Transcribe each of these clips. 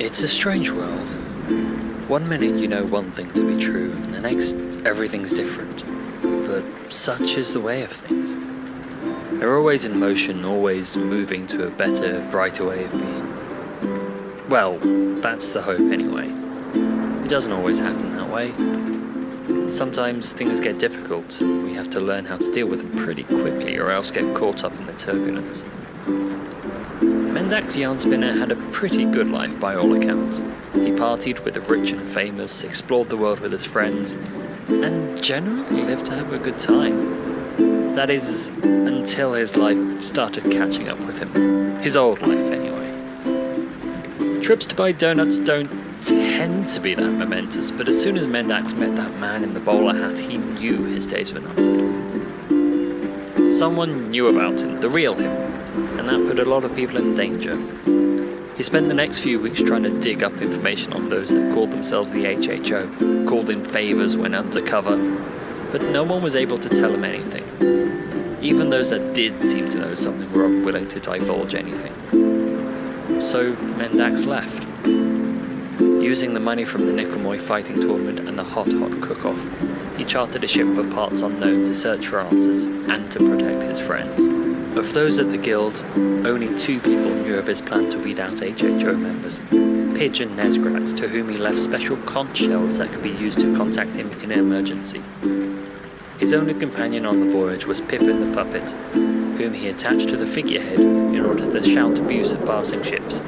It's a strange world. One minute you know one thing to be true, and the next everything's different. But such is the way of things. They're always in motion, always moving to a better, brighter way of being. Well, that's the hope anyway. It doesn't always happen that way. Sometimes things get difficult, and we have to learn how to deal with them pretty quickly or else get caught up in the turbulence. Mendak's yarn spinner had a pretty good life by all accounts. He partied with the rich and famous, explored the world with his friends, and generally lived to have a good time. That is, until his life started catching up with him. His old life, anyway. Trips to buy donuts don't tend to be that momentous, but as soon as Mendax met that man in the bowler hat, he knew his days were numbered. Someone knew about him, the real him, and that put a lot of people in danger. He spent the next few weeks trying to dig up information on those that called themselves the HHO, called in favors when undercover, but no one was able to tell him anything. Even those that did seem to know something were unwilling to divulge anything. So Mendax left. Using the money from the Nicomoy fighting tournament and the Hot Hot cook-off, he chartered a ship of parts unknown to search for answers and to protect his friends. Of those at the guild, only 2 people knew of his plan to weed out HHO members, Pidge and Nesgrax, to whom he left special conch shells that could be used to contact him in an emergency. His only companion on the voyage was Pippin the Puppet, whom he attached to the figurehead in order to shout abuse at passing ships.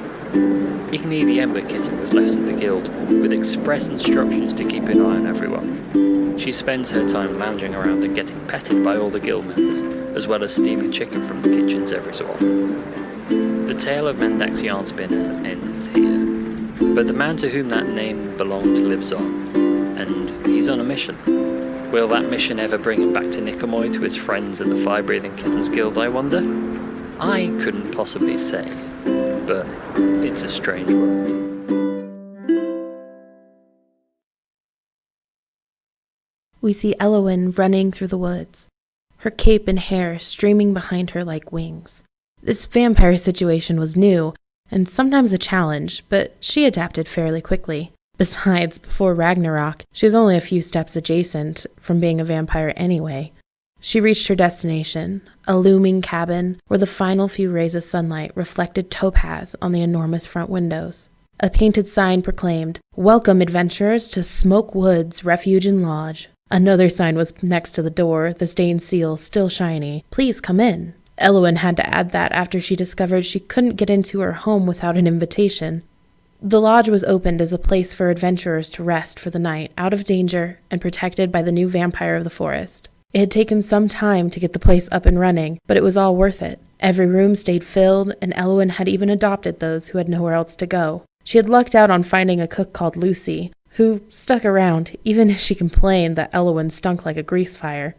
Igni the Ember Kitten was left at the guild, with express instructions to keep an eye on everyone. She spends her time lounging around and getting petted by all the guild members, as well as steaming chicken from the kitchens every so often. The tale of Mendak's yarn spinner ends here, but the man to whom that name belonged lives on, and he's on a mission. Will that mission ever bring him back to Nicomoy, to his friends at the Fire-Breathing Kittens Guild, I wonder? I couldn't possibly say, but it's a strange world. We see Elowen running through the woods, her cape and hair streaming behind her like wings. This vampire situation was new, and sometimes a challenge, but she adapted fairly quickly. Besides, before Ragnarok, she was only a few steps adjacent from being a vampire anyway. She reached her destination, a looming cabin where the final few rays of sunlight reflected topaz on the enormous front windows. A painted sign proclaimed, "Welcome, adventurers, to Smoke Woods Refuge and Lodge." Another sign was next to the door, the stained seal still shiny. "Please come in." Elowen had to add that after she discovered she couldn't get into her home without an invitation. The lodge was opened as a place for adventurers to rest for the night, out of danger and protected by the new vampire of the forest. It had taken some time to get the place up and running, but it was all worth it. Every room stayed filled, and Elowen had even adopted those who had nowhere else to go. She had lucked out on finding a cook called Lucy, who stuck around, even if she complained that Elowen stunk like a grease fire.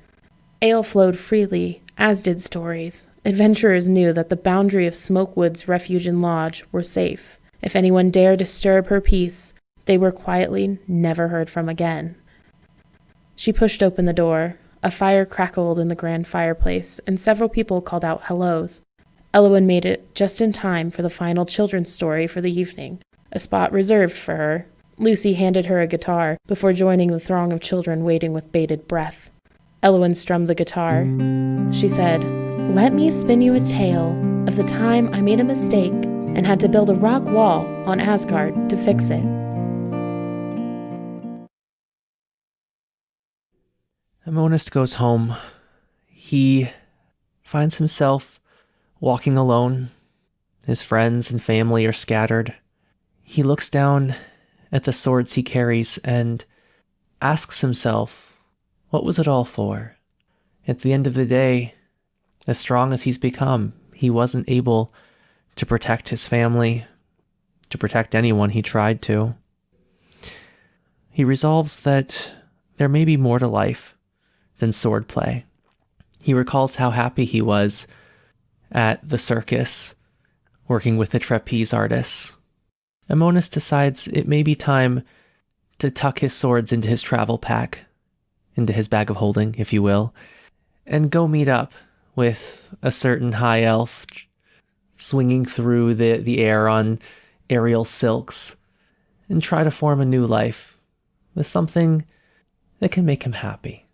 Ale flowed freely, as did stories. Adventurers knew that the boundary of Smokewood's Refuge and Lodge were safe. If anyone dared disturb her peace, they were quietly never heard from again. She pushed open the door. A fire crackled in the grand fireplace, and several people called out hellos. Elowen made it just in time for the final children's story for the evening, a spot reserved for her. Lucy handed her a guitar before joining the throng of children waiting with bated breath. Elowen strummed the guitar. She said, "Let me spin you a tale of the time I made a mistake and had to build a rock wall on Asgard to fix it." Amonist goes home. He finds himself walking alone. His friends and family are scattered. He looks down at the swords he carries and asks himself, what was it all for? At the end of the day, as strong as he's become, he wasn't able to protect his family, to protect anyone he tried to. He resolves that there may be more to life than swordplay. He recalls how happy he was at the circus, working with the trapeze artists. Amonus decides it may be time to tuck his swords into his travel pack, into his bag of holding, if you will, and go meet up with a certain high elf swinging through the air on aerial silks, and try to form a new life with something that can make him happy.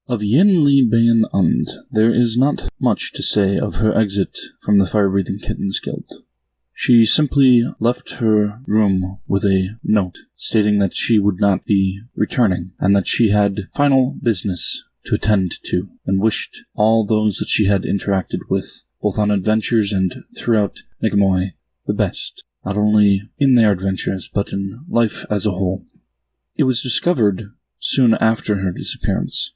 Of Yin Li Bayan Und, there is not much to say of her exit from the Fire-Breathing Kittens Guild. She simply left her room with a note stating that she would not be returning and that she had final business to attend to, and wished all those that she had interacted with, both on adventures and throughout Nicomoy, the best, not only in their adventures but in life as a whole. It was discovered soon after her disappearance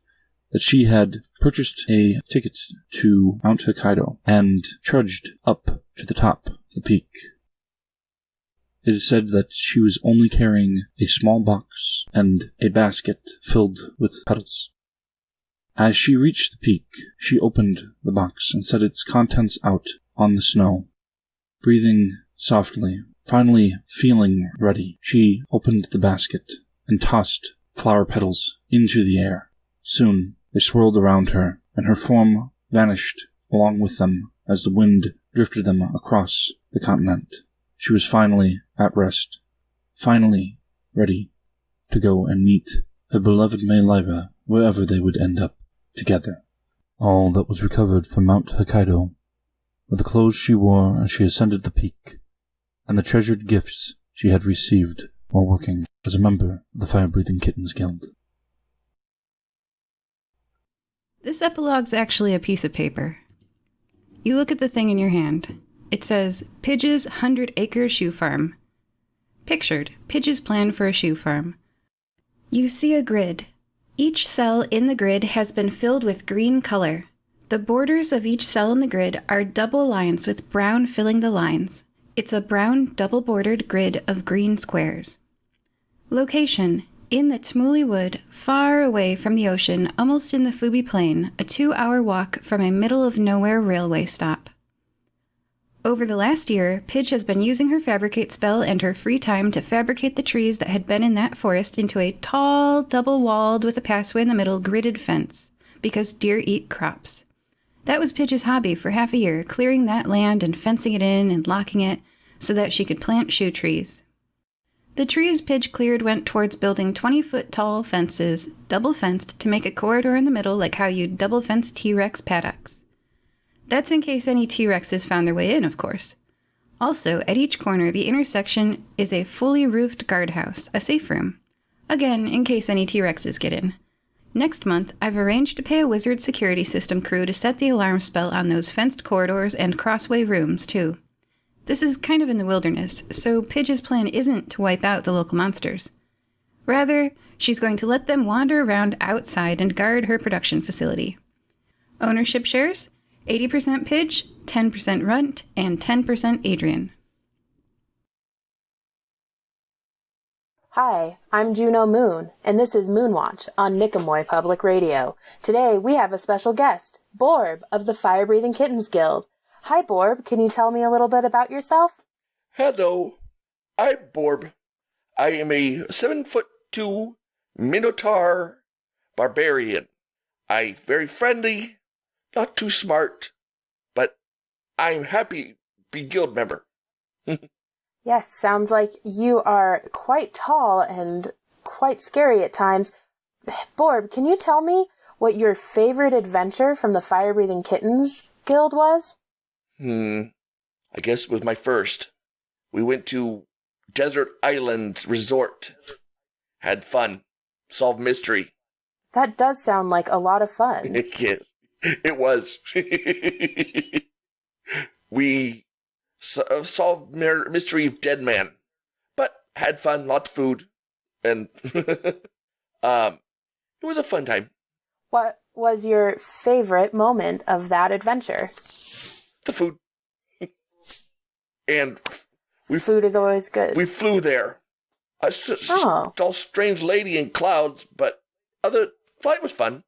that she had purchased a ticket to Mount Hokkaido and trudged up to the top of the peak. It is said that she was only carrying a small box and a basket filled with petals. As she reached the peak, she opened the box and set its contents out on the snow. Breathing softly, finally feeling ready, she opened the basket and tossed flower petals into the air. Soon they swirled around her, and her form vanished along with them as the wind drifted them across the continent. She was finally at rest, finally ready to go and meet her beloved May Liba wherever they would end up together. All that was recovered from Mount Hokkaido were the clothes she wore as she ascended the peak, and the treasured gifts she had received while working as a member of the Fire-Breathing Kittens Guild. This epilogue's actually a piece of paper. You look at the thing in your hand. It says, Pidge's 100-acre shoe farm. Pictured, Pidge's plan for a shoe farm. You see a grid. Each cell in the grid has been filled with green color. The borders of each cell in the grid are double lines with brown filling the lines. It's a brown double-bordered grid of green squares. Location, in the Tmuli Wood, far away from the ocean, almost in the Fubi Plain, a 2-hour walk from a middle-of-nowhere railway stop. Over the last year, Pidge has been using her fabricate spell and her free time to fabricate the trees that had been in that forest into a tall, double-walled, with a passway in the middle, gridded fence, because deer eat crops. That was Pidge's hobby for half a year, clearing that land and fencing it in and locking it so that she could plant shoe trees. The trees Pidge cleared went towards building 20-foot-tall fences, double-fenced, to make a corridor in the middle like how you'd double-fence T-Rex paddocks. That's in case any T-Rexes found their way in, of course. Also, at each corner, the intersection is a fully roofed guardhouse, a safe room. Again, in case any T-Rexes get in. Next month, I've arranged to pay a wizard security system crew to set the alarm spell on those fenced corridors and crossway rooms, too. This is kind of in the wilderness, so Pidge's plan isn't to wipe out the local monsters. Rather, she's going to let them wander around outside and guard her production facility. Ownership shares? 80% Pidge, 10% Runt, and 10% Adrian. Hi, I'm Juno Moon, and this is Moonwatch on Nicomoy Public Radio. Today we have a special guest, Borb of the Fire-Breathing Kittens Guild. Hi, Borb. Can you tell me a little bit about yourself? Hello, I'm Borb. I am a 7'2" Minotaur barbarian. I'm very friendly, not too smart, but I'm happy to be guild member. Yes, sounds like you are quite tall and quite scary at times. Borb, can you tell me what your favorite adventure from the Fire-Breathing Kittens Guild was? I guess it was my first. We went to Desert Island Resort. Had fun. Solved mystery. That does sound like a lot of fun. Yes, it was. We solved mystery of dead man, but had fun, lots of food, and it was a fun time. What was your favorite moment of that adventure? The food. And food is always good. We flew there. A tall, strange lady in clouds, but other flight was fun.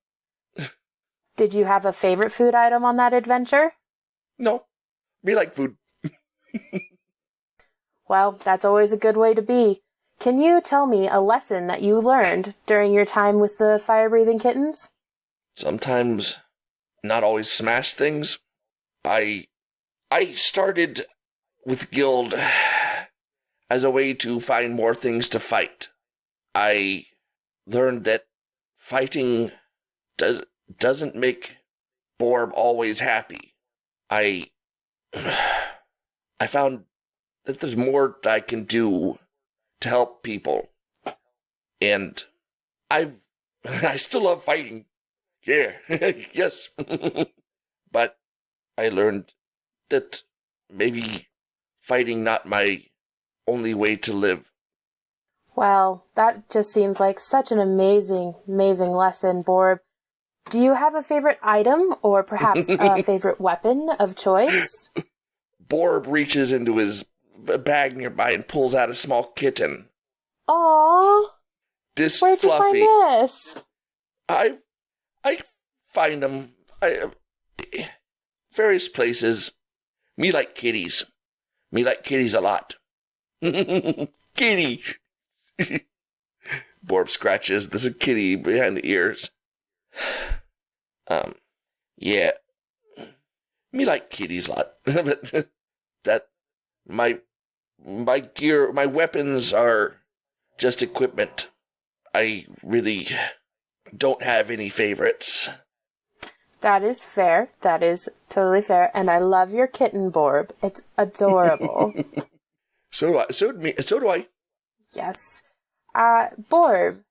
Did you have a favorite food item on that adventure? No. We like food. Well, that's always a good way to be. Can you tell me a lesson that you learned during your time with the Fire-Breathing Kittens? Sometimes not always smash things. I started with guild as a way to find more things to fight. I learned that fighting doesn't make Borb always happy. I found that there's more I can do to help people. And I still love fighting. Yeah, yes. But I learned that maybe fighting not my only way to live. Well, that just seems like such an amazing, amazing lesson, Borb. Do you have a favorite item or perhaps a favorite weapon of choice? Borb reaches into his bag nearby and pulls out a small kitten. Aww. This Where'd fluffy. you find this? I find them various places. Me like kitties. Me like kitties a lot. Kitty. Borb scratches. There's a kitty behind the ears. Yeah. Me like kitties a lot. But that my gear, my weapons are just equipment. I really don't have any favorites. That is fair. That is totally fair. And I love your kitten, Borb. It's adorable. So do I. Yes. Borb,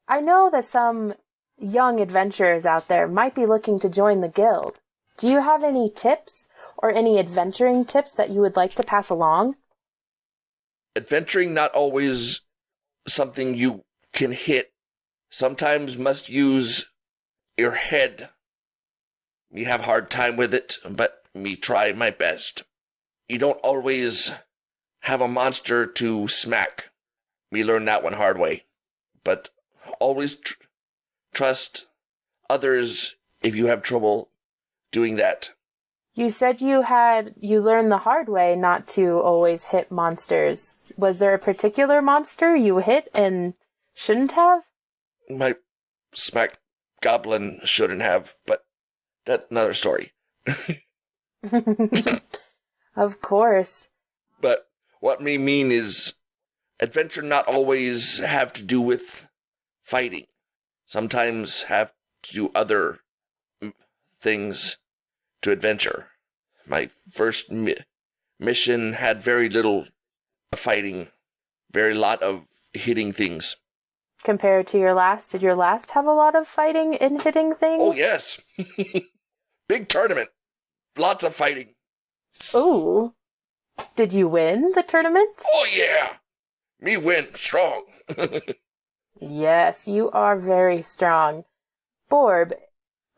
I know that some young adventurers out there might be looking to join the guild. Do you have any tips or any adventuring tips that you would like to pass along? Adventuring not always something you can hit. Sometimes must use your head. Me have hard time with it, but me try my best. You don't always have a monster to smack. Me learn that one hard way. But always trust others if you have trouble doing that. You said you learned the hard way not to always hit monsters. Was there a particular monster you hit and shouldn't have? My smack goblin shouldn't have, but that's another story. Of course. But what me mean is adventure not always have to do with fighting. Sometimes have to do other things to adventure. My first mission had very little fighting, very lot of hitting things. Compared to your last, did your last have a lot of fighting and hitting things? Oh, yes. Big tournament. Lots of fighting. Ooh. Did you win the tournament? Oh, yeah. Me win strong. Yes, you are very strong. Borb,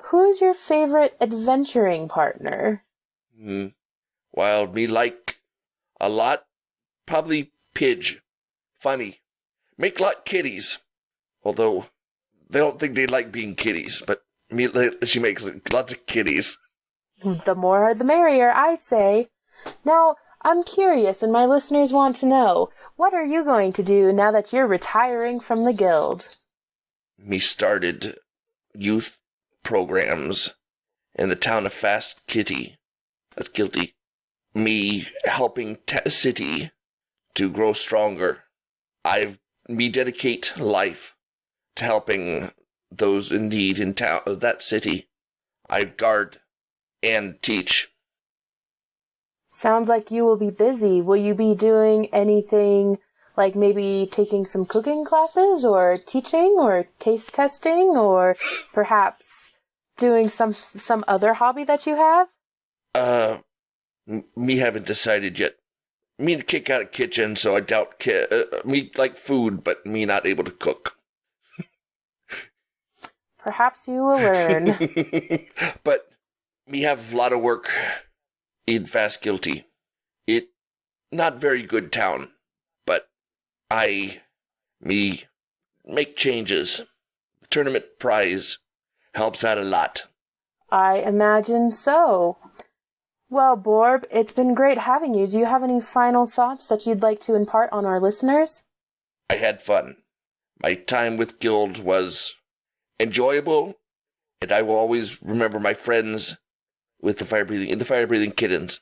who's your favorite adventuring partner? Well, me like a lot, probably Pidge. Funny. Make lot kitties. Although, they don't think they like being kitties, but she makes lots of kitties. The more the merrier, I say. Now, I'm curious, and my listeners want to know, what are you going to do now that you're retiring from the guild? Me started youth programs in the town of Fast Kitty. That's guilty. Me helping city to grow stronger. Me dedicate life to helping those in need in town, that city. I guard and teach. Sounds like you will be busy. Will you be doing anything like maybe taking some cooking classes or teaching or taste testing or perhaps doing some other hobby that you have? Me haven't decided yet. Me to kick out of kitchen, so I doubt me like food, but me not able to cook. Perhaps you will learn. But me have a lot of work in Fast Guilty. It not very good town, but me make changes. The tournament prize helps out a lot. I imagine so. Well, Borb, it's been great having you. Do you have any final thoughts that you'd like to impart on our listeners? I had fun. My time with Guild was enjoyable, and I will always remember my friends with the fire-breathing kittens.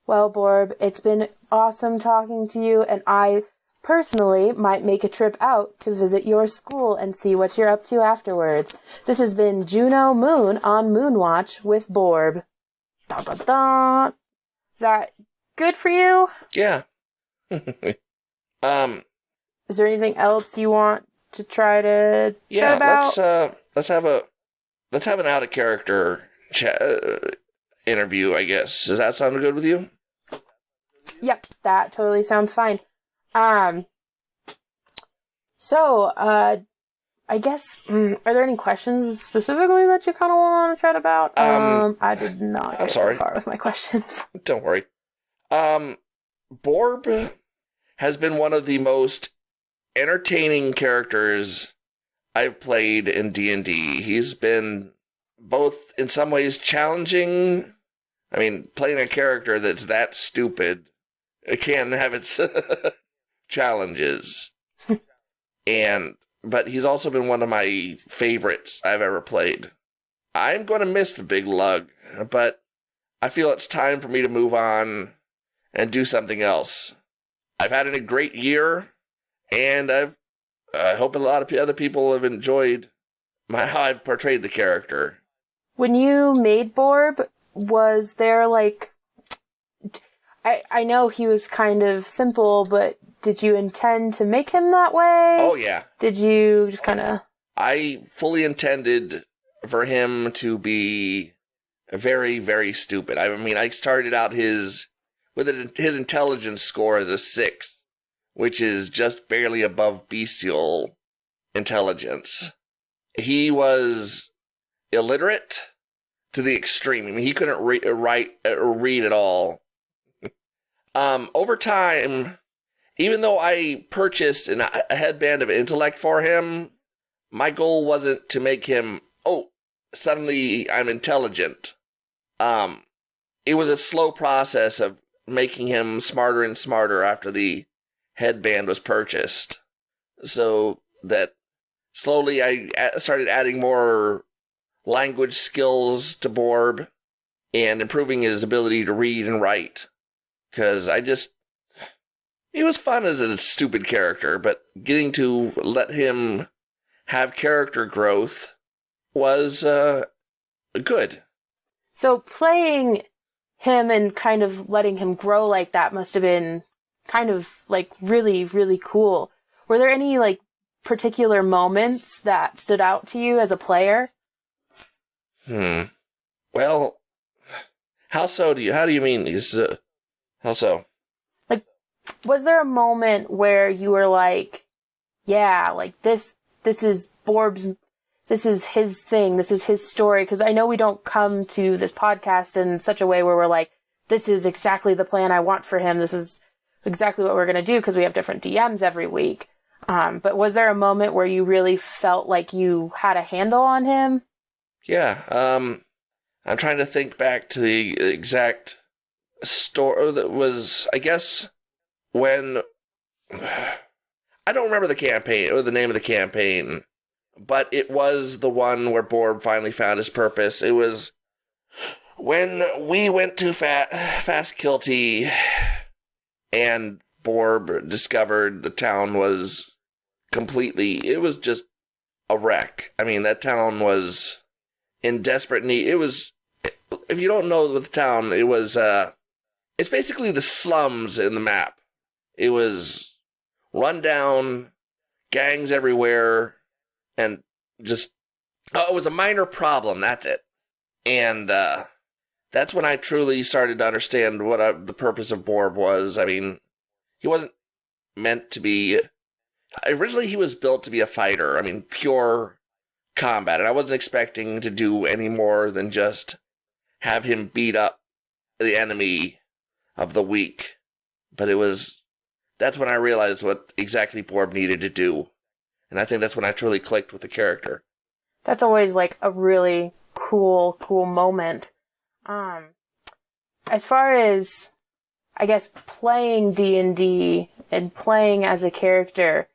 Well, Borb, it's been awesome talking to you, and I personally might make a trip out to visit your school and see what you're up to afterwards. This has been Juno Moon on Moonwatch with Borb. Da, da, da. Is that good for you? Yeah. Is there anything else you want to try to chat about? Let's have an out of character interview, I guess. Does that sound good with you? Yep, that totally sounds fine. So, I guess, are there any questions specifically that you kind of want to chat about? I did not get too far with my questions. Don't worry. Borb has been one of the most entertaining characters I've played in D&D. He's been both in some ways challenging. I mean, playing a character that's that stupid, it can have its challenges. But he's also been one of my favorites I've ever played. I'm going to miss the big lug, but I feel it's time for me to move on and do something else. I've had a great year, and I hope a lot of other people have enjoyed how I've portrayed the character. When you made Borb, was there I know he was kind of simple, but did you intend to make him that way? Oh, yeah. Did you just kind of... I fully intended for him to be very, very stupid. I mean, I started out his intelligence score as a 6, which is just barely above bestial intelligence. He was illiterate to the extreme. I mean, he couldn't write or read at all. Over time, even though I purchased a headband of intellect for him, my goal wasn't to make him, suddenly I'm intelligent. It was a slow process of making him smarter and smarter after the headband was purchased. So that slowly I started adding more language skills to Borb and improving his ability to read and write. Because he was fun as a stupid character, but getting to let him have character growth was good. So playing him and kind of letting him grow like that must have been kind of really, really cool. Were there any particular moments that stood out to you as a player? Well, how do you mean these? How so? Was there a moment where you were this is Borb's, this is his thing, this is his story? Because I know we don't come to this podcast in such a way where we're this is exactly the plan I want for him, this is exactly what we're going to do, because we have different DMs every week. But was there a moment where you really felt like you had a handle on him? Yeah, I'm trying to think back to the exact story that was, I guess, when... I don't remember the campaign, or the name of the campaign, but it was the one where Borb finally found his purpose. It was when we went to Fast Kilty, and Borb discovered the town was it was just a wreck. I mean, that town was in desperate need. It was, if you don't know the town, it was, it's basically the slums in the map. It was run down, gangs everywhere, and just, it was a minor problem, that's it. And that's when I truly started to understand what the purpose of Borb was. I mean, he wasn't meant to be... Originally, he was built to be a fighter. I mean, pure combat. And I wasn't expecting to do any more than just have him beat up the enemy of the weak. But that's when I realized what exactly Borb needed to do. And I think that's when I truly clicked with the character. That's always a really cool moment. As far as, I guess, playing D&D and playing as a character,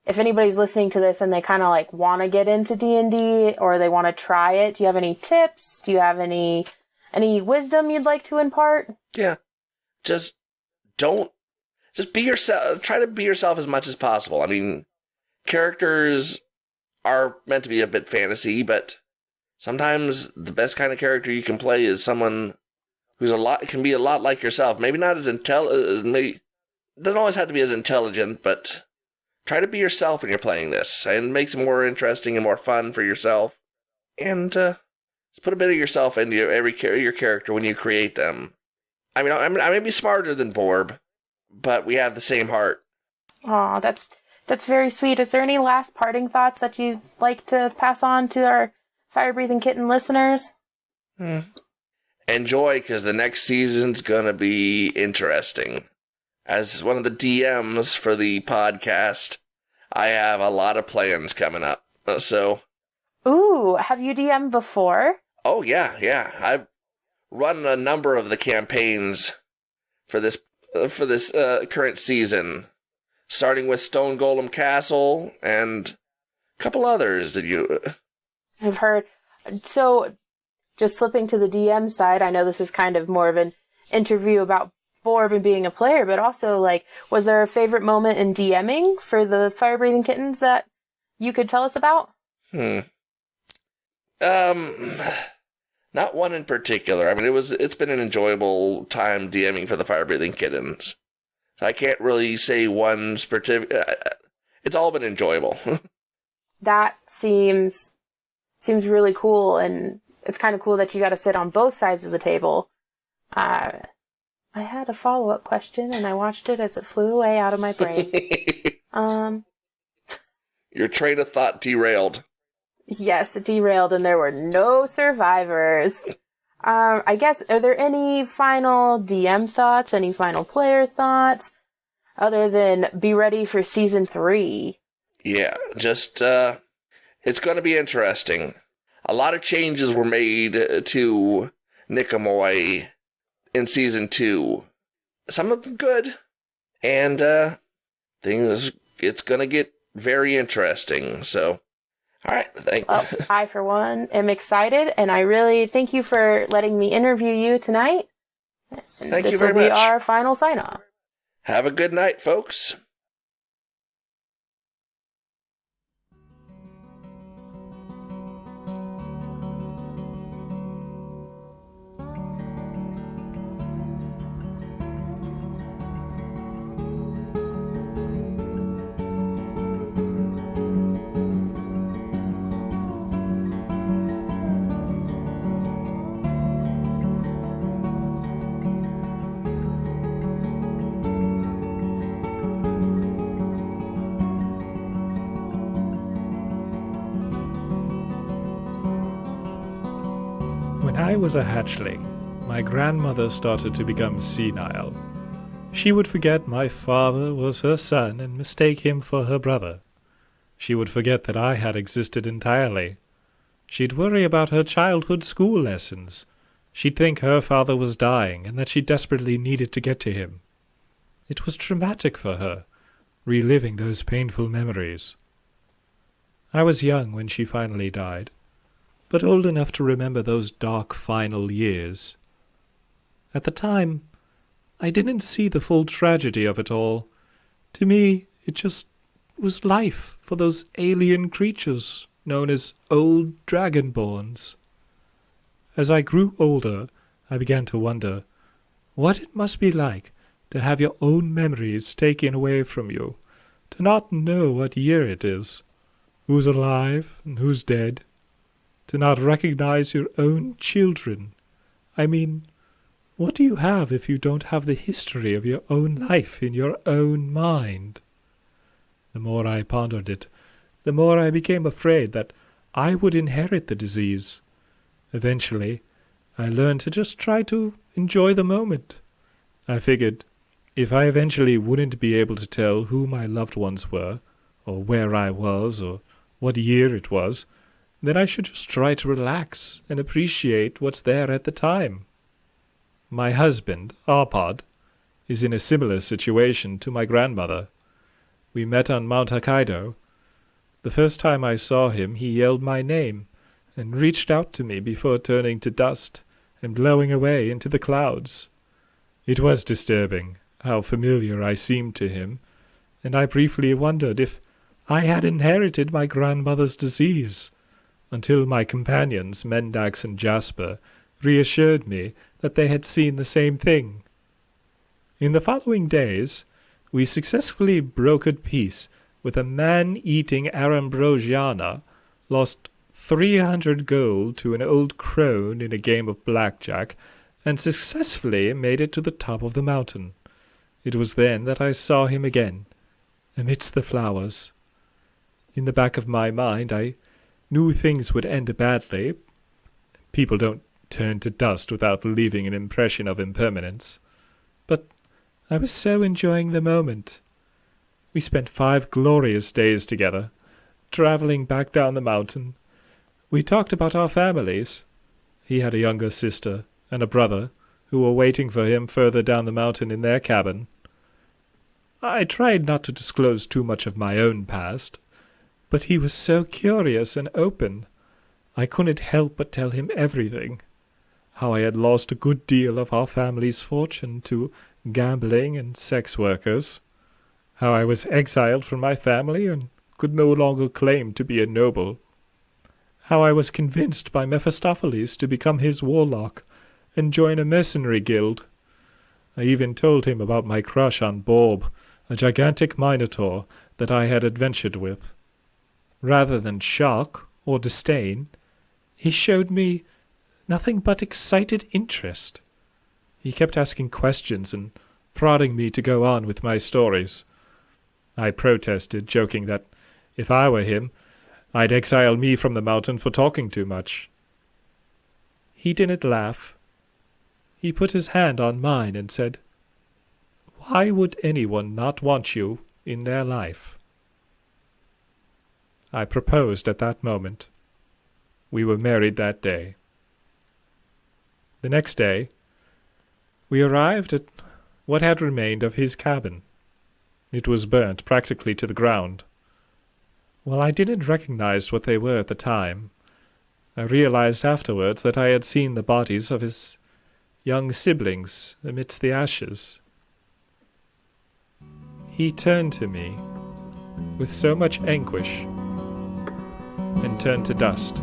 if anybody's listening to this and they kind of want to get into D&D or they want to try it, do you have any tips? Do you have any wisdom you'd like to impart? Yeah. just be yourself. Try to be yourself as much as possible. I mean, characters are meant to be a bit fantasy, but sometimes the best kind of character you can play is someone who's can be a lot like yourself. Maybe not as maybe doesn't always have to be as intelligent, but try to be yourself when you're playing this, and it makes it more interesting and more fun for yourself. And just put a bit of yourself into your character when you create them. I mean, I may be smarter than Borb, but we have the same heart. Aw, that's very sweet. Is there any last parting thoughts that you'd like to pass on to our fire-breathing kitten listeners? Enjoy, because the next season's gonna be interesting. As one of the DMs for the podcast, I have a lot of plans coming up. So, ooh, have you DM'd before? Oh yeah. I've run a number of the campaigns for this current season, starting with Stone Golem Castle and a couple others that I've heard. So, just slipping to the DM side, I know this is kind of more of an interview about Borb and being a player, but also, like, was there a favorite moment in DMing for the fire-breathing kittens that you could tell us about? Not one in particular. I mean, it's been an enjoyable time DMing for the fire-breathing kittens. So I can't really say one specific. It's all been enjoyable. That seems really cool, and it's kind of cool that you got to sit on both sides of the table. I had a follow-up question, and I watched it as it flew away out of my brain. Your train of thought derailed. Yes, it derailed, and there were no survivors. I guess, are there any final DM thoughts, any final player thoughts, other than be ready for Season 3? Yeah, just, it's going to be interesting. A lot of changes were made to Nicomoy in Season 2. Some of them good, and it's going to get very interesting, so... All right, Well, I, for one, am excited, and I really thank you for letting me interview you tonight. Thank you very much. This will be our final sign-off. Have a good night, folks. When I was a hatchling, my grandmother started to become senile. She would forget my father was her son and mistake him for her brother. She would forget that I had existed entirely. She'd worry about her childhood school lessons. She'd think her father was dying and that she desperately needed to get to him. It was traumatic for her, reliving those painful memories. I was young when she finally died, but old enough to remember those dark final years. At the time, I didn't see the full tragedy of it all. To me, it just was life for those alien creatures known as old dragonborns. As I grew older, I began to wonder what it must be like to have your own memories taken away from you, to not know what year it is, who's alive and who's dead, to not recognize your own children. I mean, what do you have if you don't have the history of your own life in your own mind? The more I pondered it, the more I became afraid that I would inherit the disease. Eventually, I learned to just try to enjoy the moment. I figured, if I eventually wouldn't be able to tell who my loved ones were, or where I was, or what year it was, then I should just try to relax and appreciate what's there at the time. My husband, Arpad, is in a similar situation to my grandmother. We met on Mount Hokkaido. The first time I saw him, he yelled my name and reached out to me before turning to dust and blowing away into the clouds. It was disturbing how familiar I seemed to him, and I briefly wondered if I had inherited my grandmother's disease, until my companions, Mendax and Jasper, reassured me that they had seen the same thing. In the following days, we successfully brokered peace with a man-eating Arambrosiana, lost 300 gold to an old crone in a game of blackjack, and successfully made it to the top of the mountain. It was then that I saw him again, amidst the flowers. In the back of my mind, I knew things would end badly. People don't turn to dust without leaving an impression of impermanence. But I was so enjoying the moment. We spent 5 glorious days together, traveling back down the mountain. We talked about our families. He had a younger sister and a brother who were waiting for him further down the mountain in their cabin. I tried not to disclose too much of my own past, but he was so curious and open. I couldn't help but tell him everything. How I had lost a good deal of our family's fortune to gambling and sex workers. How I was exiled from my family and could no longer claim to be a noble. How I was convinced by Mephistopheles to become his warlock and join a mercenary guild. I even told him about my crush on Borb, a gigantic minotaur that I had adventured with. Rather than shock or disdain, he showed me nothing but excited interest. He kept asking questions and prodding me to go on with my stories. I protested, joking that if I were him, I'd exile me from the mountain for talking too much. He didn't laugh. He put his hand on mine and said, "Why would anyone not want you in their life?" I proposed at that moment. We were married that day. The next day, we arrived at what had remained of his cabin. It was burnt practically to the ground. While I didn't recognize what they were at the time, I realized afterwards that I had seen the bodies of his young siblings amidst the ashes. He turned to me with so much anguish and turned to dust.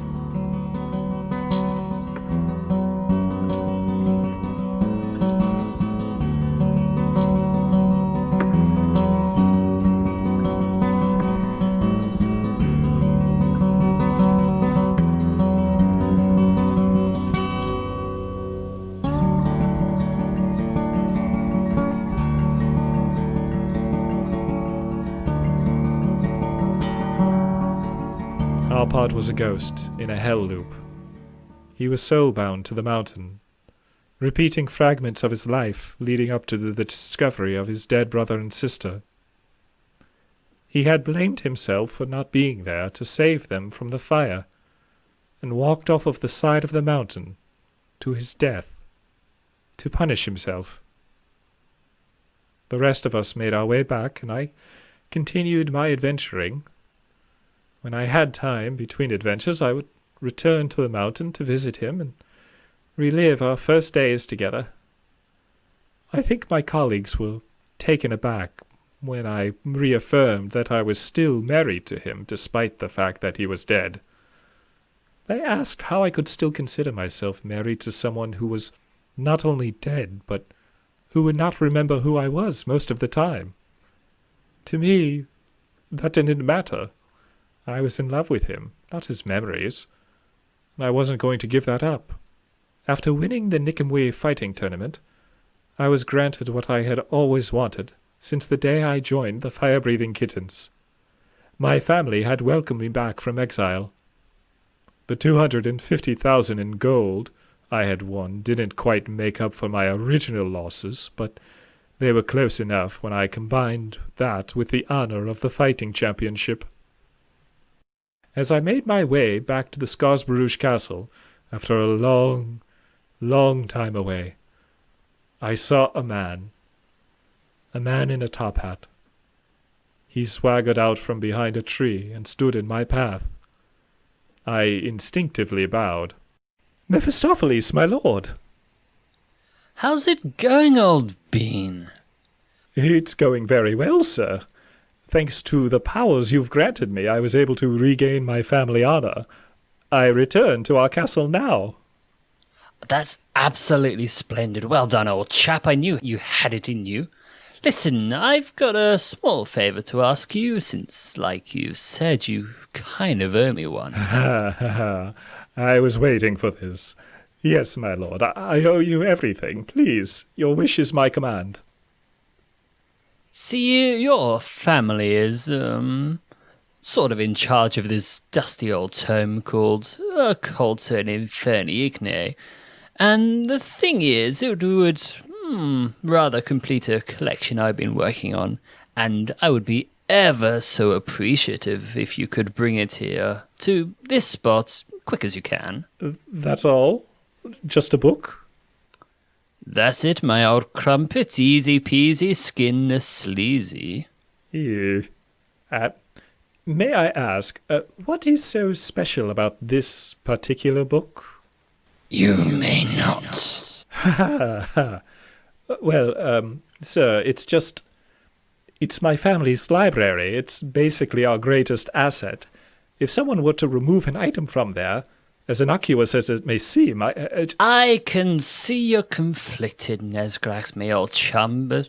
Arpad was a ghost in a hell loop. He was soul-bound to the mountain, repeating fragments of his life leading up to the discovery of his dead brother and sister. He had blamed himself for not being there to save them from the fire, and walked off of the side of the mountain to his death, to punish himself. The rest of us made our way back, and I continued my adventuring. When I had time between adventures, I would return to the mountain to visit him and relive our first days together. I think my colleagues were taken aback when I reaffirmed that I was still married to him despite the fact that he was dead. They asked how I could still consider myself married to someone who was not only dead, but who would not remember who I was most of the time. To me, that didn't matter. I was in love with him, not his memories, and I wasn't going to give that up. After winning the Nickemwe fighting tournament, I was granted what I had always wanted since the day I joined the fire-breathing Kittens. My family had welcomed me back from exile. The 250,000 in gold I had won didn't quite make up for my original losses, but they were close enough when I combined that with the honor of the fighting championship. As I made my way back to the Skarsbaruch castle after a long, long time away, I saw a man in a top hat. He swaggered out from behind a tree and stood in my path. I instinctively bowed. "Mephistopheles, my lord!" How's it going, old bean? It's going very well, sir. Thanks to the powers you've granted me, I was able to regain my family honor. I return to our castle now. That's absolutely splendid. Well done, old chap. I knew you had it in you. Listen, I've got a small favour to ask you, since, like you said, you kind of owe me one. I was waiting for this. Yes, my lord, I owe you everything. Please, your wish is my command. See, your family is, sort of in charge of this dusty old tome called Occult and Inferni Igne. And the thing is, it would rather complete a collection I've been working on, and I would be ever so appreciative if you could bring it here to this spot quick as you can. That's all? Just a book? That's it, my old crumpet, easy peasy, skin the sleazy. May I ask, what is so special about this particular book? You may not. Well, sir, it's my family's library. It's basically our greatest asset. If someone were to remove an item from there, as innocuous as it may seem, I can see you're conflicted, Nesgrax, my old chum, but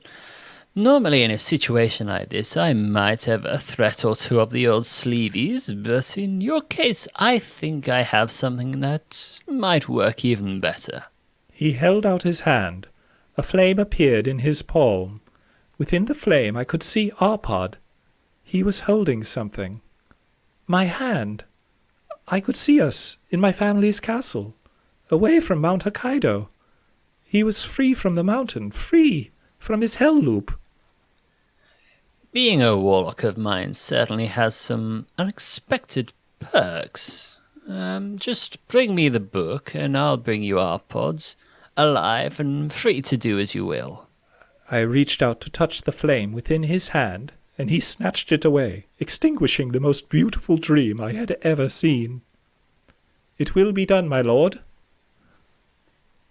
normally in a situation like this, I might have a threat or two of the old sleeveys, but in your case, I think I have something that might work even better. He held out his hand. A flame appeared in his palm. Within the flame I could see Arpad. He was holding something. My hand. I could see us in my family's castle, away from Mount Hokkaido. He was free from the mountain, free from his hell loop. Being a warlock of mine certainly has some unexpected perks. Just bring me the book, and I'll bring you Arpods, alive and free to do as you will. I reached out to touch the flame within his hand, and he snatched it away, extinguishing the most beautiful dream I had ever seen. It will be done, my lord.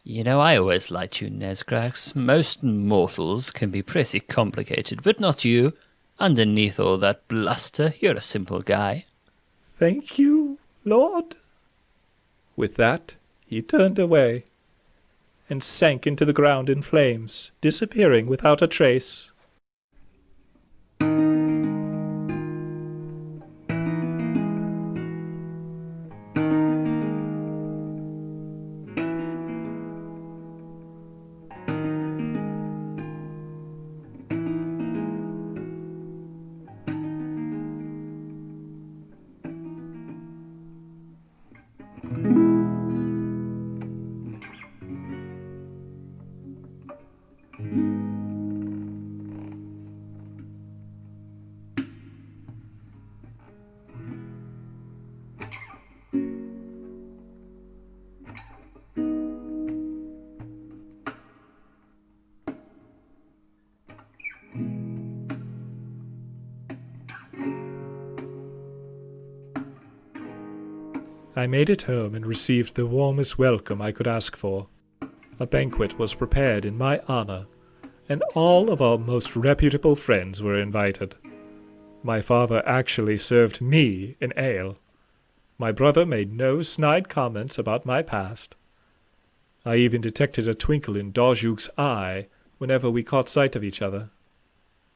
You know, I always liked you, Nesgrax. Most mortals can be pretty complicated, but not you. Underneath all that bluster, you're a simple guy. Thank you, lord. With that, he turned away and sank into the ground in flames, disappearing without a trace. I made it home and received the warmest welcome I could ask for. A banquet was prepared in my honor, and all of our most reputable friends were invited. My father actually served me an ale. My brother made no snide comments about my past. I even detected a twinkle in Dajuk's eye whenever we caught sight of each other.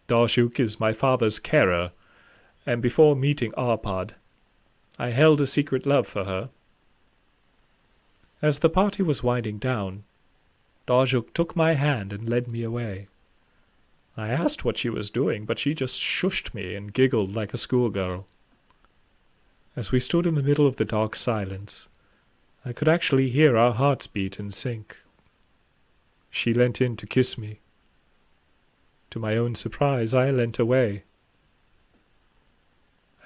Dajuk is my father's carer, and before meeting Arpad, I held a secret love for her. As the party was winding down, Dajuk took my hand and led me away. I asked what she was doing, but she just shushed me and giggled like a schoolgirl. As we stood in the middle of the dark silence, I could actually hear our hearts beat in sync. She leant in to kiss me. To my own surprise, I leant away.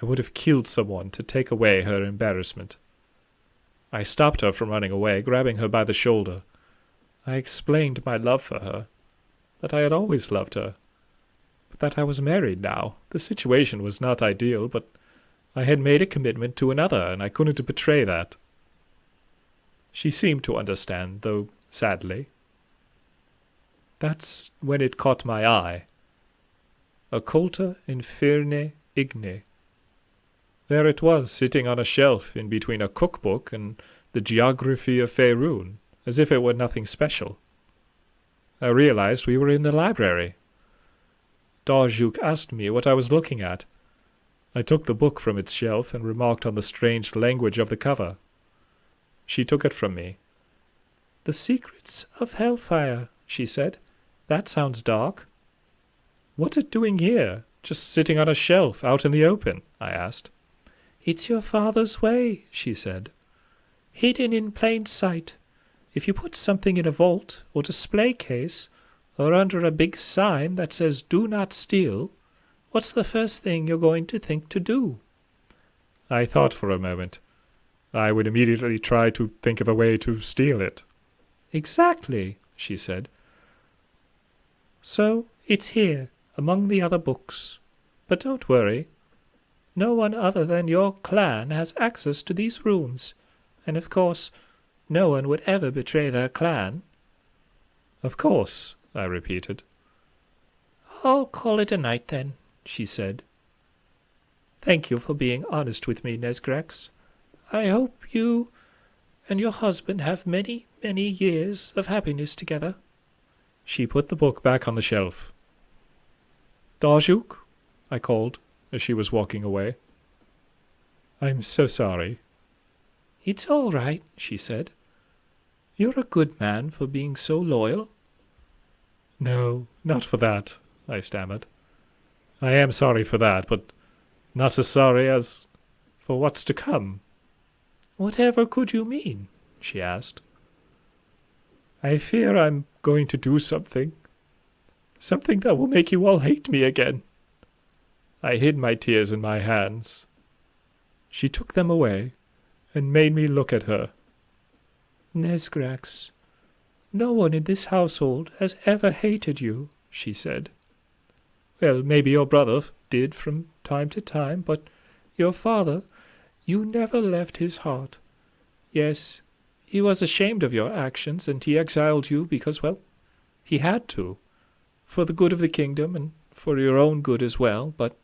I would have killed someone to take away her embarrassment. I stopped her from running away, grabbing her by the shoulder. I explained my love for her, that I had always loved her, but that I was married now. The situation was not ideal, but I had made a commitment to another, and I couldn't betray that. She seemed to understand, though sadly. That's when it caught my eye. Occulta inferne igne. There it was, sitting on a shelf in between a cookbook and the geography of Faerun, as if it were nothing special. I realized we were in the library. Darjuk asked me what I was looking at. I took the book from its shelf and remarked on the strange language of the cover. She took it from me. "The Secrets of Hellfire," she said. "That sounds dark." "What's it doing here, just sitting on a shelf out in the open?" I asked. "It's your father's way," she said. "Hidden in plain sight. If you put something in a vault or display case, or under a big sign that says 'Do not steal,' what's the first thing you're going to think to do?" I thought for a moment. I would immediately try to think of a way to steal it. "Exactly," she said. "So it's here, among the other books. But don't worry. No one other than your clan has access to these rooms, and of course, no one would ever betray their clan." "Of course," I repeated. "I'll call it a night then," she said. "Thank you for being honest with me, Nesgrax. I hope you and your husband have many, many years of happiness together." She put the book back on the shelf. "Darjuk," I called as she was walking away. "I'm so sorry." "It's all right," she said. "You're a good man for being so loyal." "No, not for that," I stammered. "I am sorry for that, but not as sorry as for what's to come." "Whatever could you mean?" she asked. "I fear I'm going to do something. Something that will make you all hate me again." I hid my tears in my hands. She took them away and made me look at her. "Nesgrax, no one in this household has ever hated you," she said. "Well, maybe your brother did from time to time, but your father, you never left his heart. Yes, he was ashamed of your actions, and he exiled you because, well, he had to, for the good of the kingdom and for your own good as well, but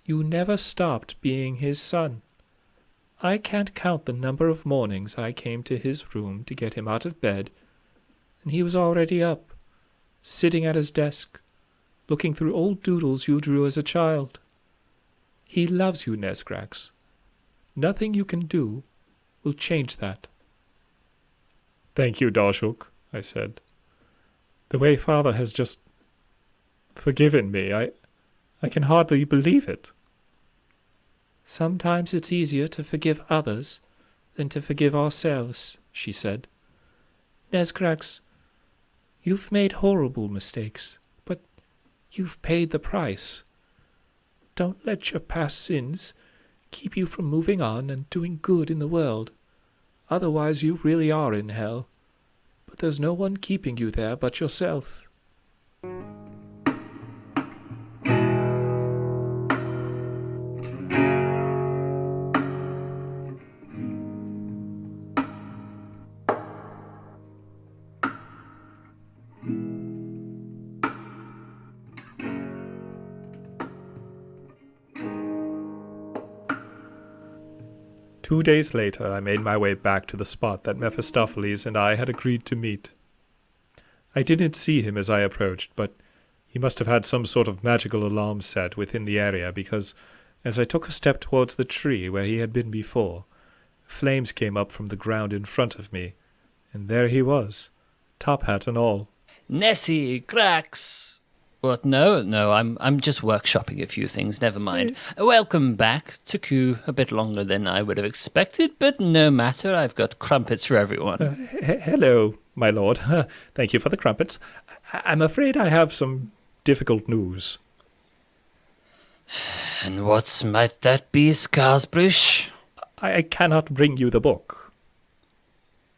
you never stopped being his son. I can't count the number of mornings I came to his room to get him out of bed, and he was already up, sitting at his desk, looking through old doodles you drew as a child. He loves you, Nesgrax. Nothing you can do will change that." "Thank you, Darjuk," I said. "The way Father has just forgiven me, I can hardly believe it." "Sometimes it's easier to forgive others than to forgive ourselves," she said. "Nesgrax, you've made horrible mistakes, but you've paid the price. Don't let your past sins keep you from moving on and doing good in the world. Otherwise you really are in hell. But there's no one keeping you there but yourself." Two days later, I made my way back to the spot that Mephistopheles and I had agreed to meet. I didn't see him as I approached, but he must have had some sort of magical alarm set within the area, because as I took a step towards the tree where he had been before, flames came up from the ground in front of me, and there he was, top hat and all. Nessie, Grax. What? No, I'm just workshopping a few things, never mind. Welcome back. Took you a bit longer than I would have expected, but no matter, I've got crumpets for everyone. Hello, my lord. Thank you for the crumpets. I'm afraid I have some difficult news. And what might that be, Scarsbrush? I cannot bring you the book.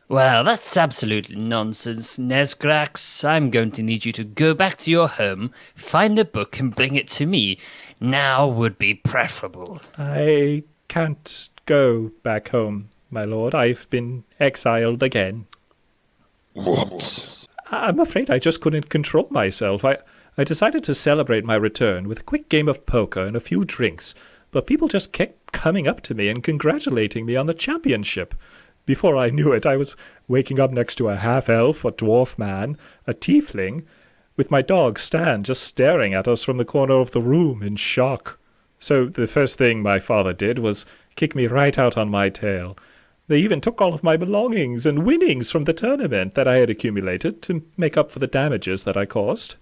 Well, that's absolutely nonsense, Nesgrax. I'm going to need you to go back to your home, find a book, and bring it to me. Now would be preferable. I can't go back home, my lord. I've been exiled again. What? I'm afraid I just couldn't control myself. I decided to celebrate my return with a quick game of poker and a few drinks, but people just kept coming up to me and congratulating me on the championship. Before I knew it, I was waking up next to a half-elf, a dwarf man, a tiefling, with my dog Stan just staring at us from the corner of the room in shock. So the first thing my father did was kick me right out on my tail. They even took all of my belongings and winnings from the tournament that I had accumulated to make up for the damages that I caused.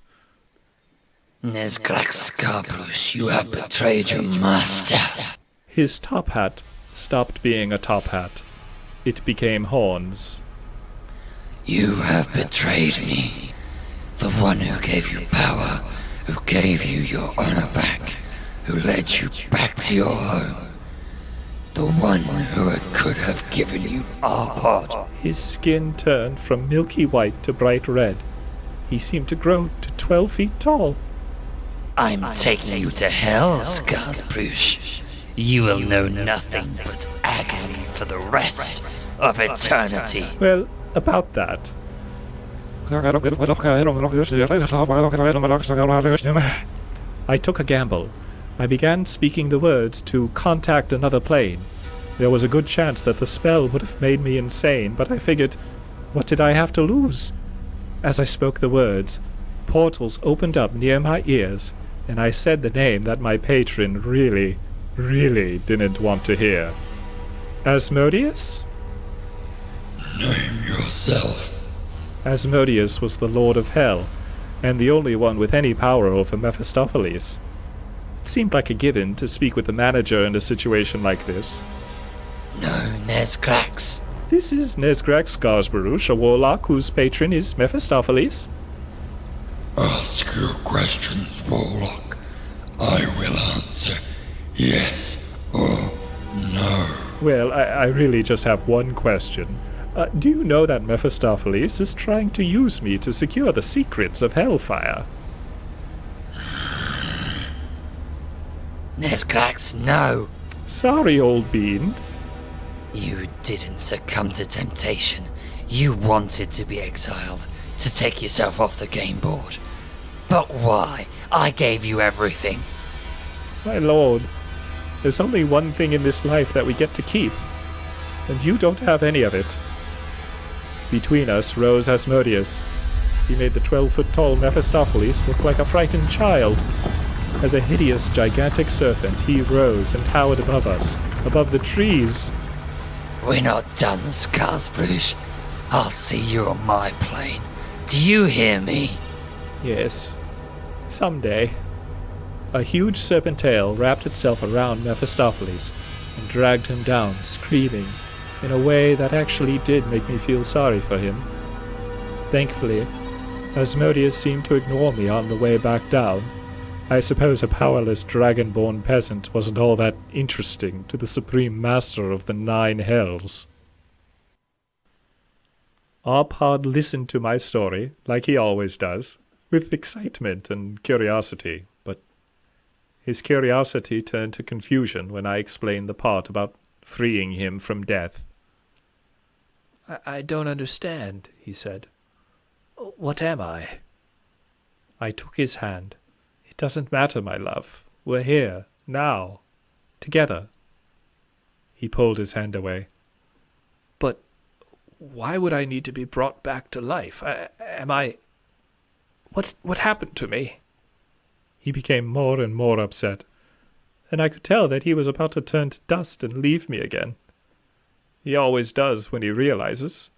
Nesgrax Scarborough, you have betrayed your master. His top hat stopped being a top hat. It became horns. You have betrayed me. The one who gave you power, who gave you your honor back, who led you back to your home. The one who could have given you our pod. His skin turned from milky white to bright red. He seemed to grow to 12 feet tall. I'm taking you to hell, Skarsbruch. You will know nothing but agony for the rest of eternity. Well, about that. I took a gamble. I began speaking the words to contact another plane. There was a good chance that the spell would have made me insane, but I figured, what did I have to lose? As I spoke the words, portals opened up near my ears, and I said the name that my patron really didn't want to hear. Asmodeus? Name yourself. Asmodeus was the Lord of Hell, and the only one with any power over Mephistopheles. It seemed like a given to speak with the manager in a situation like this. No, Nesgrax. This is Nesgrax Skarsborough, a warlock whose patron is Mephistopheles. Ask your questions, Warlock. I will answer yes or no. Well, I really just have one question. Do you know that Mephistopheles is trying to use me to secure the secrets of Hellfire? Nesgrax, no. Sorry, old bean. You didn't succumb to temptation. You wanted to be exiled, to take yourself off the game board. But why? I gave you everything. My lord, there's only one thing in this life that we get to keep, and you don't have any of it. Between us rose Asmodeus. He made the 12-foot-tall Mephistopheles look like a frightened child. As a hideous, gigantic serpent, he rose and towered above us, above the trees. We're not done, Skarsbruch. I'll see you on my plane. Do you hear me? Yes, someday. A huge serpent tail wrapped itself around Mephistopheles and dragged him down, screaming, in a way that actually did make me feel sorry for him. Thankfully, Asmodeus seemed to ignore me on the way back down. I suppose a powerless dragon-born peasant wasn't all that interesting to the supreme master of the 9 hells. Arpad listened to my story, like he always does, with excitement and curiosity, but his curiosity turned to confusion when I explained the part about freeing him from death. I don't understand, he said. What am I? I took his hand. It doesn't matter, my love. We're here, now, together. He pulled his hand away. But why would I need to be brought back to life? What happened to me? He became more and more upset, and I could tell that he was about to turn to dust and leave me again. He always does when he realizes.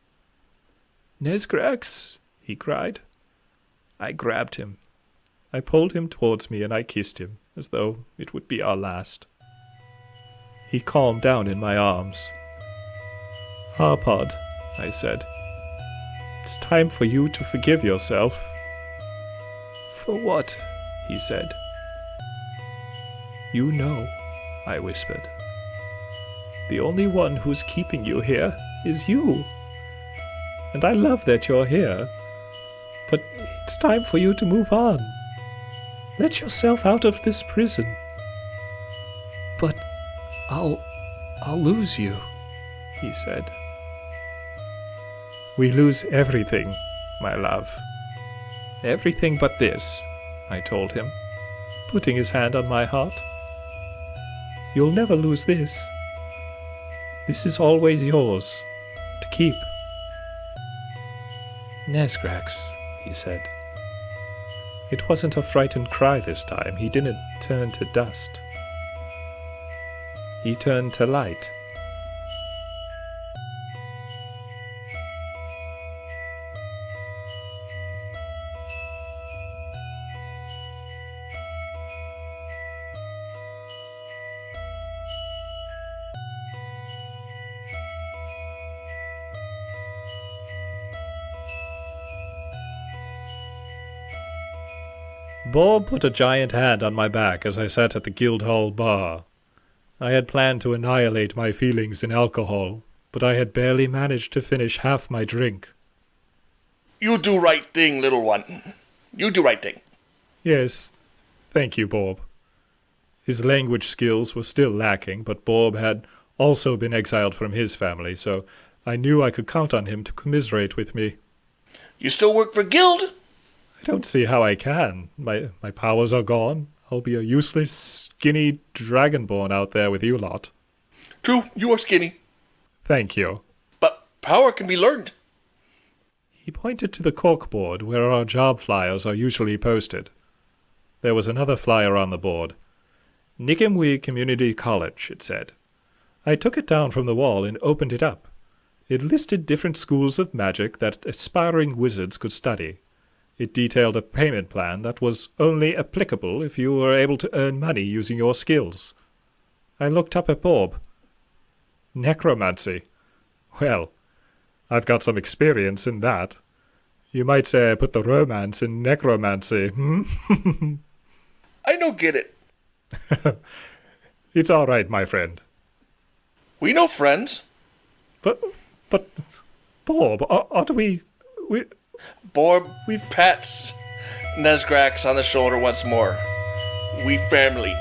Nesgrax, he cried. I grabbed him. I pulled him towards me and I kissed him, as though it would be our last. He calmed down in my arms. Arpad, I said, it's time for you to forgive yourself. For what? He said. You know, I whispered. The only one who's keeping you here is you. And I love that you're here. But it's time for you to move on. Let yourself out of this prison. But I'll lose you, he said. We lose everything, my love. Everything but this, I told him, putting his hand on my heart. You'll never lose this. This is always yours, to keep. Nesgrax, he said. It wasn't a frightened cry this time. He didn't turn to dust. He turned to light. Bob put a giant hand on my back as I sat at the Guildhall bar. I had planned to annihilate my feelings in alcohol, but I had barely managed to finish half my drink. You do right thing, little one. You do right thing. Yes, thank you, Bob. His language skills were still lacking, but Bob had also been exiled from his family, so I knew I could count on him to commiserate with me. You still work for Guild? I don't see how I can. My powers are gone. I'll be a useless, skinny dragonborn out there with you lot. True, you are skinny. Thank you. But power can be learned. He pointed to the corkboard where our job flyers are usually posted. There was another flyer on the board. Nickemwee Community College, it said. I took it down from the wall and opened it up. It listed different schools of magic that aspiring wizards could study. It detailed a payment plan that was only applicable if you were able to earn money using your skills. I looked up at Bob. Necromancy. Well, I've got some experience in that. You might say I put the romance in necromancy, I no get it. It's all right, my friend. We no friends. But, Bob, aren't we... Borb, we've pats Nesgrax on the shoulder once more. We family.